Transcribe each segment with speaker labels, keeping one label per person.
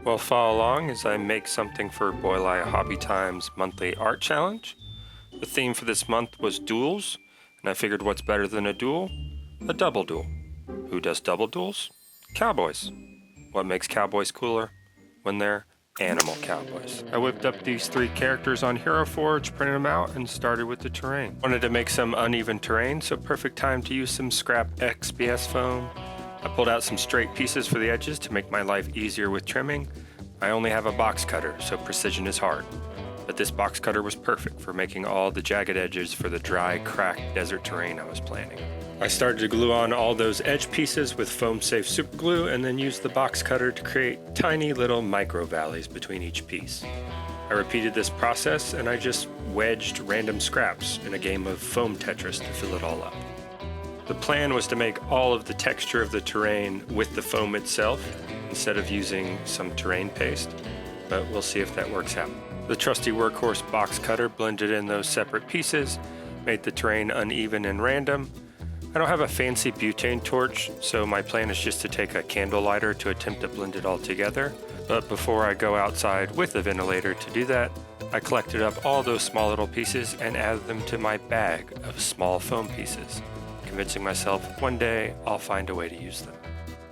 Speaker 1: Well, follow along as I make something for Boylei Hobby Time's monthly art challenge. The theme for this month was duels, and I figured what's better than a duel? A double duel. Who does double duels? Cowboys. What makes cowboys cooler? When they're animal cowboys. I whipped up these 3 characters on Hero Forge, printed them out, and started with the terrain. Wanted to make some uneven terrain, so perfect time to use some scrap XPS foam. I pulled out some straight pieces for the edges to make my life easier with trimming. I only have a box cutter, so precision is hard. But this box cutter was perfect for making all the jagged edges for the dry, cracked desert terrain I was planning. I started to glue on all those edge pieces with foam-safe super glue and then used the box cutter to create tiny little micro valleys between each piece. I repeated this process and I just wedged random scraps in a game of foam Tetris to fill it all up. The plan was to make all of the texture of the terrain with the foam itself instead of using some terrain paste, but we'll see if that works out. The trusty workhorse box cutter blended in those separate pieces, made the terrain uneven and random. I don't have a fancy butane torch, so my plan is just to take a candle lighter to attempt to blend it all together. But before I go outside with the ventilator to do that, I collected up all those small little pieces and added them to my bag of small foam pieces, convincing myself one day I'll find a way to use them.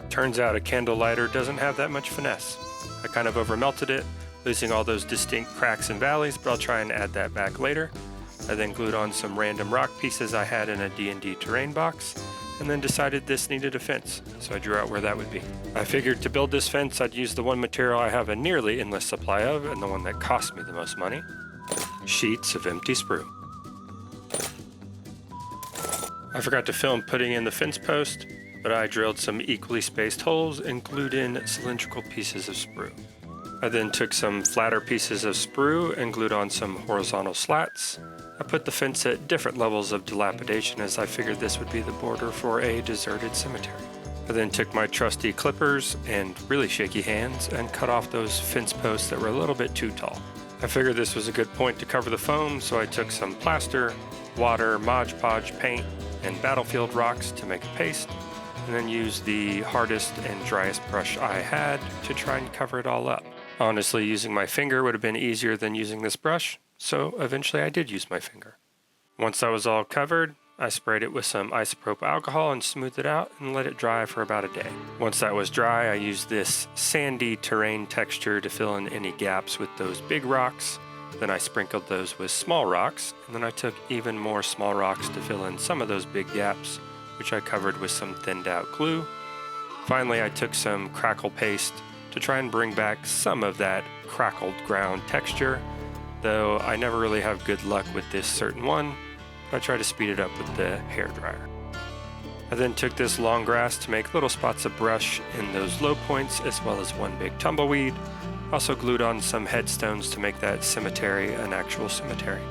Speaker 1: Turns out a candle lighter doesn't have that much finesse. I kind of overmelted it, losing all those distinct cracks and valleys, but I'll try and add that back later. I then glued on some random rock pieces I had in a D&D terrain box, and then decided this needed a fence, so I drew out where that would be. I figured to build this fence I'd use the one material I have a nearly endless supply of, and the one that cost me the most money: sheets of empty sprue. I forgot to film putting in the fence post, but I drilled some equally spaced holes and glued in cylindrical pieces of sprue. I then took some flatter pieces of sprue and glued on some horizontal slats. I put the fence at different levels of dilapidation as I figured this would be the border for a deserted cemetery. I then took my trusty clippers and really shaky hands and cut off those fence posts that were a little bit too tall. I figured this was a good point to cover the foam, so I took some plaster, water, Mod Podge paint, and battlefield rocks to make a paste, and then used the hardest and driest brush I had to try and cover it all up. Honestly, using my finger would have been easier than using this brush, so eventually I did use my finger. Once that was all covered, I sprayed it with some isopropyl alcohol and smoothed it out and let it dry for about a day. Once that was dry, I used this sandy terrain texture to fill in any gaps with those big rocks. Then I sprinkled those with small rocks, and then I took even more small rocks to fill in some of those big gaps, which I covered with some thinned out glue. Finally, I took some crackle paste to try and bring back some of that crackled ground texture, though I never really have good luck with this certain one, but I try to speed it up with the hairdryer. I then took this long grass to make little spots of brush in those low points as well as one big tumbleweed. Also glued on some headstones to make that cemetery an actual cemetery.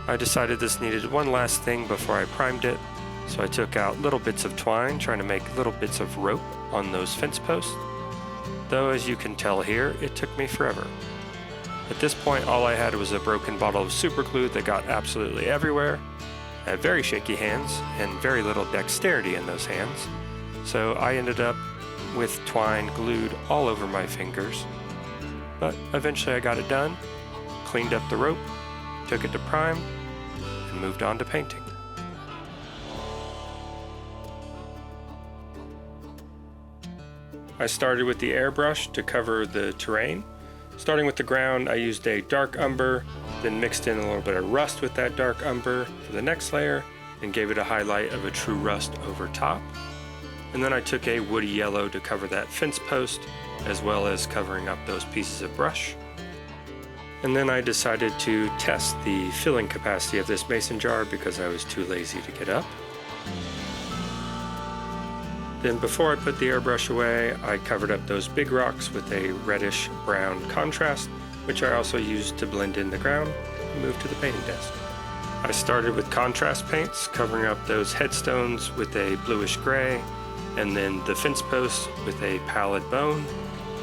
Speaker 1: I decided this needed one last thing before I primed it, so I took out little bits of twine, trying to make little bits of rope on those fence posts. Though, as you can tell here, it took me forever. At this point, all I had was a broken bottle of super glue that got absolutely everywhere. I had very shaky hands and very little dexterity in those hands, so I ended up with twine glued all over my fingers. But eventually I got it done, cleaned up the rope, took it to prime, and moved on to painting. I started with the airbrush to cover the terrain. Starting with the ground, I used a dark umber, then mixed in a little bit of rust with that dark umber for the next layer, and gave it a highlight of a true rust over top. And then I took a woody yellow to cover that fence post, as well as covering up those pieces of brush. And then I decided to test the filling capacity of this mason jar because I was too lazy to get up. Then before I put the airbrush away, I covered up those big rocks with a reddish brown contrast, which I also used to blend in the ground and move to the painting desk. I started with contrast paints, covering up those headstones with a bluish gray, and then the fence posts with a pallid bone,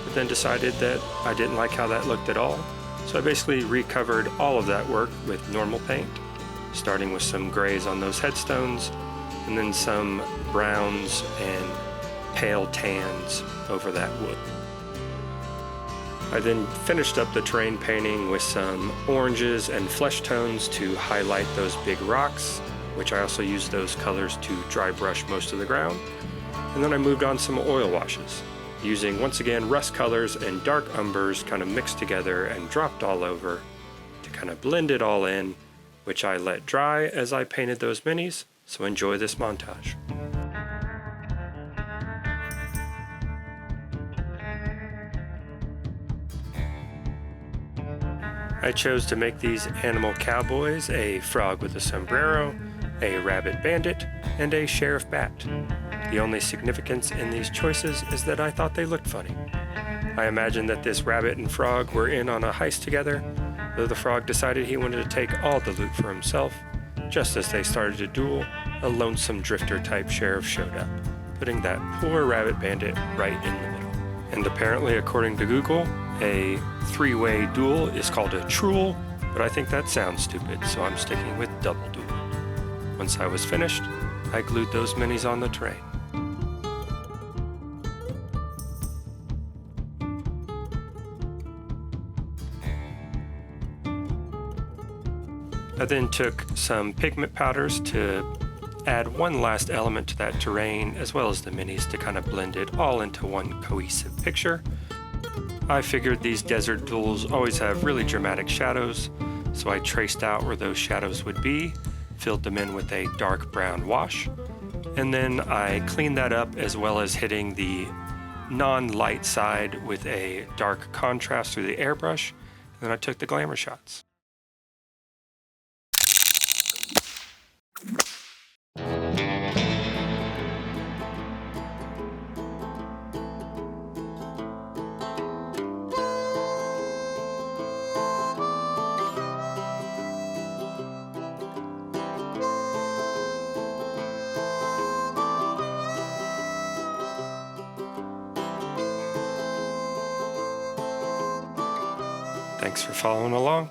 Speaker 1: but then decided that I didn't like how that looked at all, so I basically recovered all of that work with normal paint, starting with some grays on those headstones, and then some browns and pale tans over that wood. I then finished up the terrain painting with some oranges and flesh tones to highlight those big rocks, which I also used those colors to dry brush most of the ground. And then I moved on some oil washes, using once again rust colors and dark umbers kind of mixed together and dropped all over to kind of blend it all in, which I let dry as I painted those minis, so enjoy this montage. I chose to make these animal cowboys a frog with a sombrero, a rabbit bandit, and a sheriff bat. The only significance in these choices is that I thought they looked funny. I imagined that this rabbit and frog were in on a heist together, though the frog decided he wanted to take all the loot for himself, just as they started to duel a lonesome drifter-type sheriff showdown, putting that poor rabbit bandit right in the middle. And apparently, according to Google, a three-way duel is called a truel, but I think that sounds stupid, so I'm sticking with double duel. Once I was finished, I glued those minis on the terrain. I then took some pigment powders to add one last element to that terrain, as well as the minis, to kind of blend it all into one cohesive picture. I figured these desert duels always have really dramatic shadows, so I traced out where those shadows would be, filled them in with a dark brown wash, and then I cleaned that up, as well as hitting the non-light side with a dark contrast through the airbrush, and then I took the glamour shots. Thanks for following along.